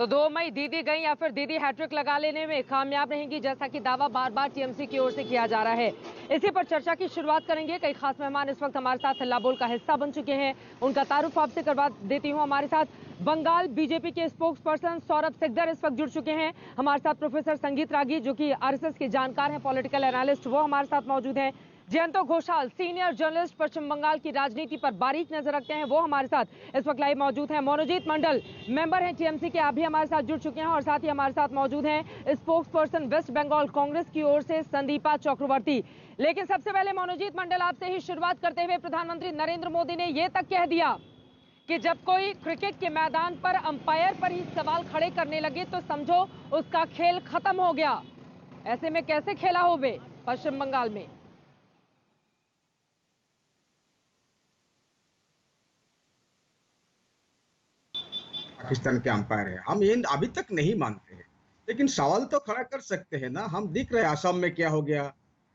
तो 2 मई दीदी गई या फिर दीदी हैट्रिक लगा लेने में कामयाब रहेंगी, जैसा कि दावा बार बार टीएमसी की ओर से किया जा रहा है। इसी पर चर्चा की शुरुआत करेंगे। कई खास मेहमान इस वक्त हमारे साथ हल्ला बोल का हिस्सा बन चुके हैं, उनका तारुफ आपसे करवा देती हूँ। हमारे साथ बंगाल बीजेपी के स्पोक्स पर्सन सौरभ सिकदर इस वक्त जुड़ चुके हैं। हमारे साथ प्रोफेसर संगीत रागी, जो कि आरएसएस के जानकार हैं, पॉलिटिकल एनालिस्ट, वो हमारे साथ मौजूद हैं। जयंतो घोषाल, सीनियर जर्नलिस्ट, पश्चिम बंगाल की राजनीति पर बारीक नजर रखते हैं, वो हमारे साथ इस वक्त लाइव मौजूद हैं। मनोजीत मंडल, मेंबर हैं टीएमसी के, आप भी हमारे साथ जुड़ चुके हैं। और साथ ही हमारे साथ मौजूद हैं spokesperson West Bengal Congress की ओर से संदीपा चक्रवर्ती। लेकिन सबसे पहले मनोजीत मंडल, आपसे ही शुरुआत करते हुए, प्रधानमंत्री नरेंद्र मोदी ने यह तक कह दिया कि जब कोई क्रिकेट के मैदान पर अंपायर पर ही सवाल खड़े करने लगे तो समझो उसका खेल खत्म हो गया। ऐसे में कैसे खेला हो वे पश्चिम बंगाल में? पाकिस्तान के अंपायर है, हम ये अभी तक नहीं मानते हैं, लेकिन सवाल तो खड़ा कर सकते हैं ना। हम दिख रहे हैं असम में क्या हो गया,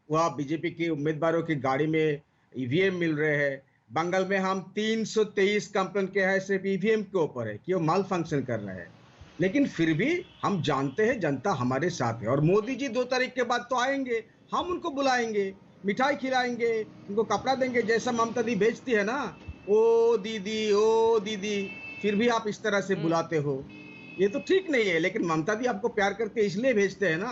वहाँ बीजेपी के उम्मीदवारों की गाड़ी में ईवीएम मिल रहे हैं। बंगाल में हम 323 कंप्लेंट किया है सिर्फ ईवीएम के ऊपर है कि वो माल फंक्शन कर रहे हैं, लेकिन फिर भी हम जानते हैं जनता हमारे साथ है। और मोदी जी 2 तारीख के बाद तो आएंगे, हम उनको बुलाएंगे, मिठाई खिलाएंगे, उनको कपड़ा देंगे, जैसा ममता दी भेजती है ना, ओ दीदी ओ दीदी, फिर भी आप इस तरह से बुलाते हो, ये तो ठीक नहीं है। लेकिन ममता दी आपको प्यार करके इसलिए भेजते हैं ना,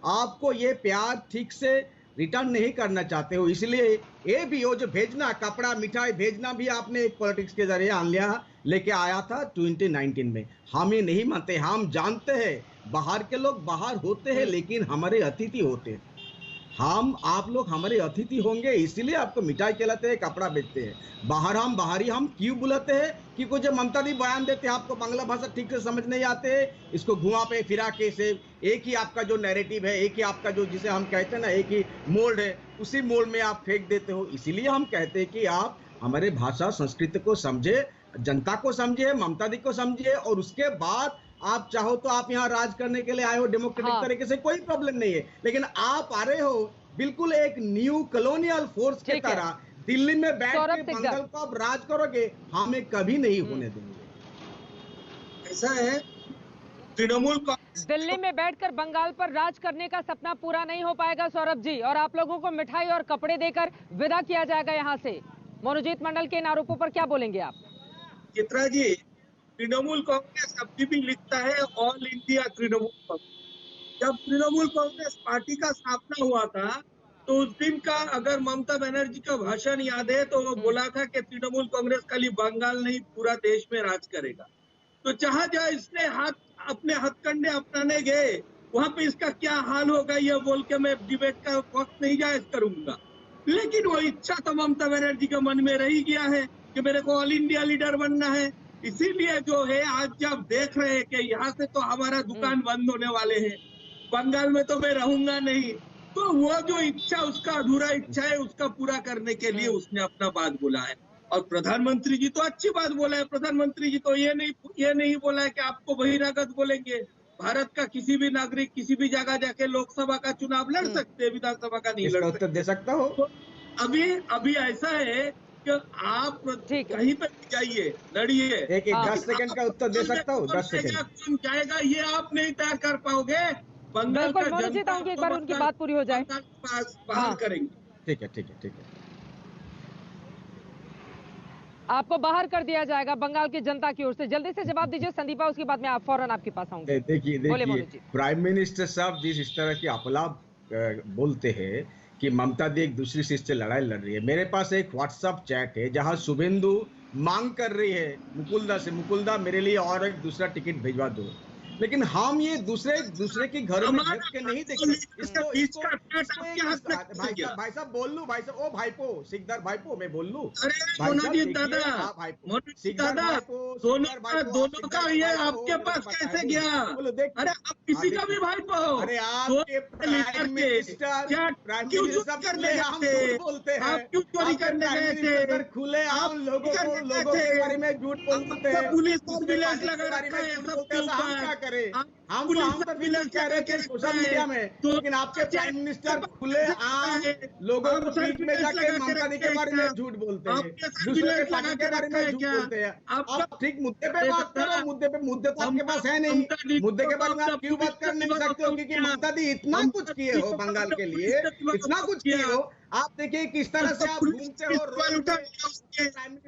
आपको ये प्यार ठीक से रिटर्न नहीं करना चाहते हो, इसलिए ये भी हो जो भेजना, कपड़ा मिठाई भेजना भी आपने एक पॉलिटिक्स के जरिए आन लिया, लेके आया था 2019 में। हम ये नहीं मानते, हम जानते हैं बाहर के लोग बाहर होते हैं लेकिन हमारे अतिथि होते हैं। हम आप लोग हमारे अतिथि होंगे, इसीलिए आपको मिठाई खिलाते हैं, कपड़ा बेचते हैं। बाहर हम बाहरी हम क्यों बुलाते हैं? क्योंकि जब ममता दी बयान देते हैं आपको बांग्ला भाषा ठीक से समझ नहीं आते, इसको घुमा पे फिरा के से एक ही आपका जो नैरेटिव है, एक ही आपका जो जिसे हम कहते हैं ना, एक ही मोल्ड है, उसी मोल्ड में आप फेंक देते हो। इसीलिए हम कहते हैं कि आप हमारे भाषा संस्कृति को समझे, जनता को समझिए, ममता दी को समझिए, और उसके बाद आप चाहो तो आप यहाँ राज करने के लिए आए हो डेमोक्रेटिक तरीके से, कोई प्रॉब्लम नहीं है। लेकिन आप आ रहे हो बिल्कुल एक न्यू कॉलोनियल फोर्स की तरह, दिल्ली में बैठ के बंगाल को आप राज करोगे, हमें कभी नहीं होने देंगे। ऐसा है, तृणमूल कांग्रेस दिल्ली में बैठकर बंगाल पर राज करने का सपना पूरा नहीं हो पाएगा सौरभ जी, और आप लोगों को मिठाई और कपड़े देकर विदा किया जाएगा यहाँ से। मनोजीत मंडल के इन आरोपों पर क्या बोलेंगे आप? चित्रा जी, तृणमूल कांग्रेस अभी भी लिखता है ऑल इंडिया तृणमूल कांग्रेस। जब तृणमूल कांग्रेस पार्टी का स्थापना हुआ था तो उस दिन का अगर ममता बनर्जी का भाषण याद है तो वो बोला था कि तृणमूल कांग्रेस खाली बंगाल नहीं पूरा देश में राज करेगा। तो जहां जहां इसने अपने हथकंडे अपनाने गए वहां पे इसका क्या हाल होगा ये बोल के मैं डिबेट का वक्त नहीं जायज करूंगा, लेकिन वो इच्छा तो ममता बनर्जी के मन में रही गया है कि मेरे को ऑल इंडिया लीडर बनना है। इसीलिए जो है आज जब देख रहे हैं कि यहाँ से तो हमारा दुकान बंद होने वाले हैं, बंगाल में तो मैं रहूंगा नहीं, तो वो जो इच्छा, उसका अधूरा इच्छा है, उसका पूरा करने के लिए उसने अपना बात बोला है। और प्रधानमंत्री जी तो अच्छी बात बोला है। प्रधानमंत्री जी तो ये नहीं बोला है कि आपको बहिरागत बोलेंगे। भारत का किसी भी नागरिक किसी भी जगह जाके लोकसभा का चुनाव लड़ सकते हैं, विधानसभा का नहीं लड़ सकते। दे सकता हो तो अभी ऐसा है कि आप कहीं पर जाइए, लड़िए, एक 10 सेकंड का उत्तर दे सकता हूँ। 10 सेकंड कौन जाएगा ये आप नहीं तय कर पाओगे। बंगाल का जनता एक बार उनकी बात पूरी हो जाए, बाहर करेंगे। ठीक है। आपको बाहर कर दिया जाएगा बंगाल की जनता की ओर से। जल्दी से जवाब दीजिए संदीपा, उसके बाद में आप फौरन आपके पास आऊंगे। देखिए प्राइम मिनिस्टर साहब जिस इस तरह की अपलाप बोलते हैं कि ममता दी एक दूसरी सीट से लड़ाई लड़ रही है। मेरे पास एक व्हाट्सएप चैट है जहां शुभेंदु मांग कर रही है मुकुलदा से, मुकुलदा मेरे लिए और एक दूसरा टिकट भिजवा दो। लेकिन हम ये दूसरे के घर में घुस के नहीं देखते। भाई साहब बोल लू, भाई साहब, ओ भाईपो सिकदर भाईपो, मैं बोल लू। दोनों का ये आपके पास कैसे गया? अरे आप किसी का भी भाईपो। अरे आपके प्राइम मिनिस्टर बोलते हैं, आप क्यों चोरी करने गए थे? खुले आम लोगों के बारे में झूठ बोलते हैं, पुलिस को लगा रखा है। करें। आप हम पुलिस तो फिर सर्विलांस कह रहे थे लगा के सोशल रखा मीडिया है, में, तो लेकिन आपके प्राइम मिनिस्टर खुले आम है, लोगों आप को पीठ में सर्विलांस जाके लगा के ममता दी रखे के बारे में क्या? झूठ बोलते हैं, आपने दूसरे के सर्विलांस पार्टी लगा के के बारे रखा में है झूठ क्या? बोलते हैं। आपका आप ठीक मुद्दे पे अरे बात दादा, करो, मुद्दे तो आपके ममता पास है नहीं। ममता दीदी मुद्दे को के तो बारे में अपना आप क्यों बात पुलिस कर नहीं दीवाना सकते हो? तो क्योंकि किया, ममता दी इतना कुछ ममता किए दीदी हो को तो बंगाल अपना के पुलिस लिए, दीवाना इतना तो कुछ किए किया, हो। आप देखिए किस तरह तो से आप पुलिस घूमते की हो सवाल रोड उठा में, दिया उसके। प्राइम